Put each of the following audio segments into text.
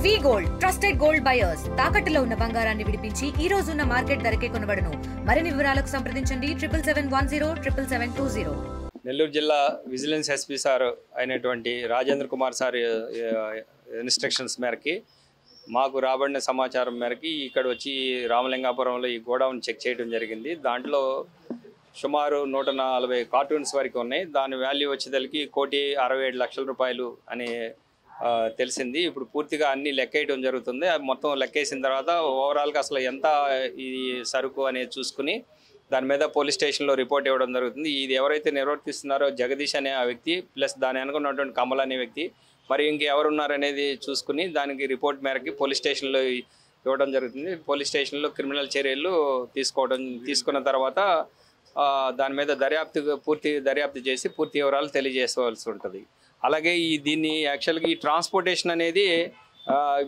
వి gold trusted gold buyers తాకట్టులో ఉన్న బంగారాన్ని విడిపించి ఈ రోజు ఉన్న మార్కెట్ ధరకే కొనబడును. మరిన్ని వివరాలకు సంప్రదించండి 77107720. నెల్లూరు జిల్లా విజిలెన్స్ ఎస్పీ సార్ అయినటువంటి రాజేంద్ర కుమార్ సార్ ఇన్స్ట్రక్షన్స్ మేరకి మాకు రాబడిన సమాచారం మేరకి ఇక్కడ వచ్చి రామలింగాపురంలో ఈ గోడౌన్ చెక్ చేయడం జరిగింది. దాంట్లో సుమారు 140 కార్టూన్స్ వరకు ఉన్నాయి. దాని వాల్యూ వచ్చేసరికి 1,67,00,000 రూపాయలు అని తెలిసింది. ఇప్పుడు పూర్తిగా అన్ని లెక్కేయడం జరుగుతుంది. అది మొత్తం లెక్కేసిన తర్వాత ఓవరాల్గా అసలు ఎంత ఈ సరుకు అనేది చూసుకుని దాని మీద పోలీస్ స్టేషన్లో రిపోర్ట్ ఇవ్వడం జరుగుతుంది. ఇది ఎవరైతే నిర్వర్తిస్తున్నారో జగదీష్ అనే ఆ వ్యక్తి ప్లస్ దాని అనుకున్నటువంటి కమల్ అనే వ్యక్తి మరి ఇంకెవరున్నారనేది చూసుకుని దానికి రిపోర్ట్ మేరకి పోలీస్ స్టేషన్లో ఇవ్వడం జరుగుతుంది. పోలీస్ స్టేషన్లో క్రిమినల్ చర్యలు తీసుకున్న తర్వాత దాని మీద పూర్తి దర్యాప్తు చేసి పూర్తి వివరాలు తెలియజేసుకోవాల్సి ఉంటుంది. అలాగే దీన్ని యాక్చువల్గా ఈ ట్రాన్స్పోర్టేషన్ అనేది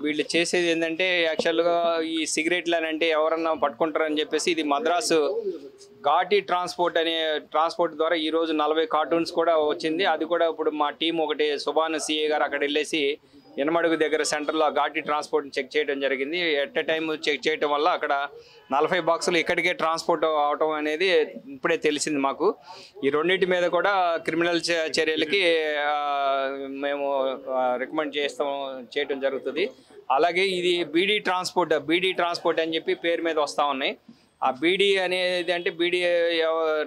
వీళ్ళు చేసేది ఏంటంటే యాక్చువల్గా ఈ సిగరెట్లు అని అంటే ఎవరన్నా పట్టుకుంటారని చెప్పేసి ఇది మద్రాసు ఘాటీ ట్రాన్స్పోర్ట్ ద్వారా ఈరోజు 40 కార్టూన్స్ కూడా వచ్చింది. అది కూడా ఇప్పుడు మా టీం ఒకటి సుభాన్ సిఏ గారు అక్కడ వెళ్ళేసి ఎనమడుగు దగ్గర సెంటర్లో ఘాటీ ట్రాన్స్పోర్ట్ని చెక్ చేయడం జరిగింది. ఎట్ ఎ టైం చెక్ చేయడం వల్ల అక్కడ 40 బాక్సులు ఇక్కడికే ట్రాన్స్పోర్ట్ అవటం అనేది ఇప్పుడే తెలిసింది మాకు. ఈ రెండింటి మీద కూడా క్రిమినల్ చర్యలకి మేము రికమెండ్ చేయడం జరుగుతుంది. అలాగే ఇది బీడీ ట్రాన్స్పోర్ట్ అని చెప్పి పేరు మీద వస్తూ ఉన్నాయి. ఆ బీడీ అనేది అంటే బీడీ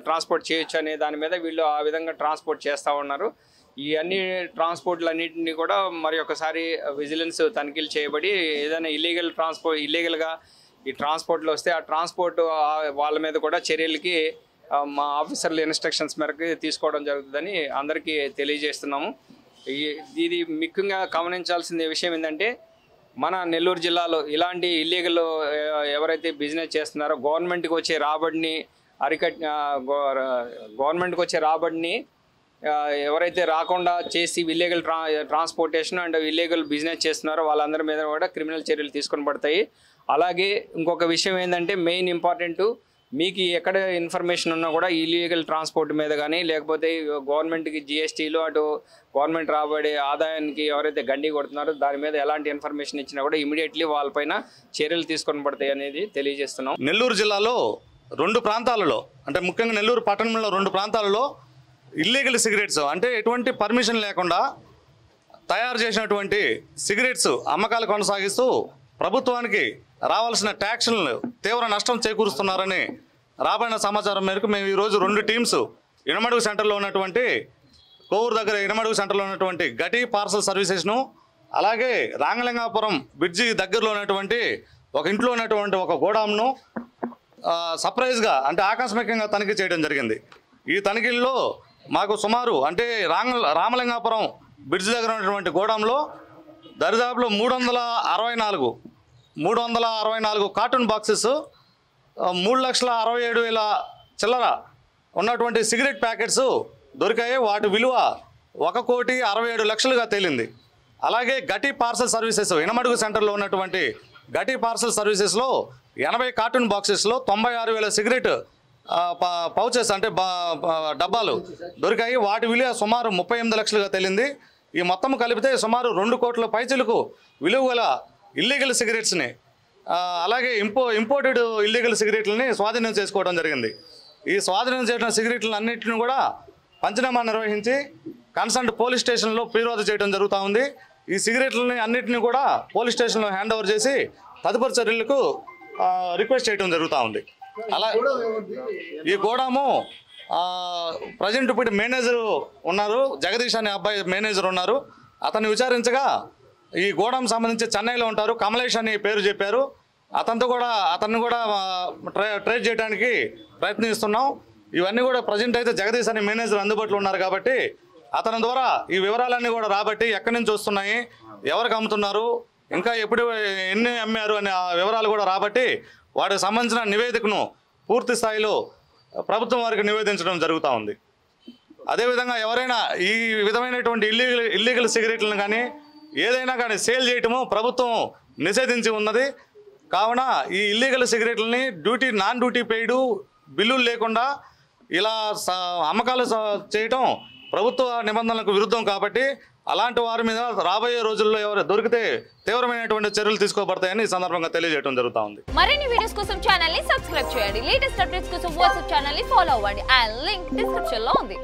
ట్రాన్స్పోర్ట్ చేయొచ్చు అనే దాని మీద వీళ్ళు ఆ విధంగా ట్రాన్స్పోర్ట్ చేస్తూ ఉన్నారు. ఈ అన్ని ట్రాన్స్పోర్ట్లన్నింటినీ కూడా మరి ఒకసారి విజిలెన్స్ తనిఖీలు చేయబడి ఏదైనా ఇల్లీగల్గా ఈ ట్రాన్స్పోర్ట్లో వస్తే ఆ ట్రాన్స్పోర్ట్ వాళ్ళ మీద కూడా చర్యలకి మా ఆఫీసర్ల ఇన్స్ట్రక్షన్స్ మేరకు తీసుకోవడం జరుగుతుందని అందరికీ తెలియజేస్తున్నాము. ఇది ముఖ్యంగా గమనించాల్సిన విషయం ఏంటంటే మన నెల్లూరు జిల్లాలో ఇలాంటి ఇల్లీగల్ ఎవరైతే బిజినెస్ చేస్తున్నారో గవర్నమెంట్కి వచ్చే రాబడిని ఎవరైతే రాకుండా చేసి illegal transportation and illegal business చేస్తున్నారో వాళ్ళందరి మీద కూడా క్రిమినల్ చర్యలు తీసుకొని పడతాయి. అలాగే ఇంకొక విషయం ఏంటంటే మెయిన్ ఇంపార్టెంట్ మీకు ఎక్కడ ఇన్ఫర్మేషన్ ఉన్నా కూడా ఇల్లీగల్ ట్రాన్స్పోర్ట్ మీద కానీ లేకపోతే గవర్నమెంట్కి జిఎస్టీలు అటు గవర్నమెంట్ రాబడే ఆదాయానికి ఎవరైతే గండి కొడుతున్నారో దాని మీద ఎలాంటి ఇన్ఫర్మేషన్ ఇచ్చినా కూడా ఇమీడియట్లీ వాళ్ళపైన చర్యలు తీసుకొని పడతాయి అనేది తెలియజేస్తున్నాం. నెల్లూరు జిల్లాలో 2 ప్రాంతాలలో అంటే ముఖ్యంగా నెల్లూరు పట్టణంలో 2 ప్రాంతాలలో ఇల్లీగల్ సిగరెట్స్ అంటే ఎటువంటి పర్మిషన్ లేకుండా తయారు చేసినటువంటి సిగరెట్స్ అమ్మకాలు కొనసాగిస్తూ ప్రభుత్వానికి రావాల్సిన ట్యాక్స్లను తీవ్ర నష్టం చేకూరుస్తున్నారని రాబడిన సమాచారం మేరకు మేము ఈరోజు 2 టీమ్స్ ఇనమడుగు సెంటర్లో ఉన్నటువంటి కోవూరు దగ్గర ఇనమడుగు సెంటర్లో ఉన్నటువంటి గటి పార్సల్ సర్వీసెస్ను అలాగే రాంగలింగాపురం బ్రిడ్జి దగ్గరలో ఉన్నటువంటి ఒక ఇంట్లో ఉన్నటువంటి ఒక గోడాంను సర్ప్రైజ్గా అంటే ఆకస్మికంగా తనిఖీ చేయడం జరిగింది. ఈ తనిఖీల్లో మాకు సుమారు అంటే రామలింగాపురం బ్రిడ్జ్ దగ్గర ఉన్నటువంటి గోడాంలో దరిదాపులో 364 కార్టూన్ బాక్సెస్ 3,67,000 చిల్లర ఉన్నటువంటి సిగరెట్ ప్యాకెట్స్ దొరికాయి. వాటి విలువ 1,67,00,000గా తేలింది. అలాగే గటి పార్సల్ సర్వీసెస్ ఇనమడుగు సెంటర్లో ఉన్నటువంటి గటి పార్సల్ సర్వీసెస్లో 80 కార్టూన్ బాక్సెస్లో 96,000 సిగరెట్ పౌచెస్ అంటే డబ్బాలు దొరికాయి. వాటి విలువ సుమారు 38 లక్షలుగా తేలింది. ఈ మొత్తం కలిపితే సుమారు 2 కోట్ల పైచలకు విలువ గల ఇల్లీగల్ సిగరెట్స్ని అలాగే ఇంపోర్టెడ్ ఇల్లీగల్ సిగరెట్లని స్వాధీనం చేసుకోవడం జరిగింది. ఈ స్వాధీనం చేసిన సిగరెట్లను అన్నింటిని కూడా పంచనామా నిర్వహించి కన్సర్న్ పోలీస్ స్టేషన్లో ఫిర్యాదు చేయడం జరుగుతూ ఉంది. ఈ సిగరెట్లని అన్నింటినీ కూడా పోలీస్ స్టేషన్లో హ్యాండ్ ఓవర్ చేసి తదుపరి చర్యలకు రిక్వెస్ట్ చేయడం జరుగుతూ ఉంది. అలా ఈ గోడాము ప్రజెంట్ ఇప్పుడు మేనేజరు ఉన్నారు, జగదీష్ అనే అబ్బాయి మేనేజర్ ఉన్నారు. అతన్ని విచారించగా ఈ గోడాం సంబంధించి చెన్నైలో ఉంటారు, కమలేష్ అని పేరు చెప్పారు. అతన్ని కూడా ట్రేస్ చేయడానికి ప్రయత్నిస్తున్నాం. ఇవన్నీ కూడా ప్రజెంట్ అయితే జగదీష్ అనే మేనేజర్ అందుబాటులో ఉన్నారు కాబట్టి అతని ద్వారా ఈ వివరాలన్నీ కూడా రాబట్టి ఎక్కడి నుంచి వస్తున్నాయి, ఎవరికి అమ్ముతున్నారు, ఇంకా ఎన్ని అమ్మారు అనే వివరాలు కూడా రాబట్టి వాటికి సంబంధించిన నివేదికను పూర్తి స్థాయిలో ప్రభుత్వం వారికి నివేదించడం జరుగుతూ ఉంది. అదేవిధంగా ఎవరైనా ఈ విధమైనటువంటి ఇల్లీగల్ సిగరెట్లను కానీ ఏదైనా కానీ సేల్ చేయటము ప్రభుత్వం నిషేధించి ఉన్నది. కావున ఈ ఇల్లీగల్ సిగరెట్లని నాన్ డ్యూటీ పెయిడ్ బిల్లులు లేకుండా ఇలా అమ్మకాలు చేయటం ప్రభుత్వ నిబంధనలకు విరుద్ధం కాబట్టి అలాంటి వారి మీద రాబోయే రోజుల్లో ఎవరు దొరికితే తీవ్రమైనటువంటి చర్యలు తీసుకోబడతాయని ఈ సందర్భంగా తెలియజేయడం జరుగుతూ ఉంది. మరిన్ని వీడియోస్ కోసం ఛానల్ ని సబ్స్క్రైబ్ చేయండి. లేటెస్ట్ అప్డేట్స్ కోసం వాట్సాప్ ఛానల్ ని ఫాలో అవ్వండి. అండ్ లింక్ డిస్క్రిప్షన్ లో ఉంది.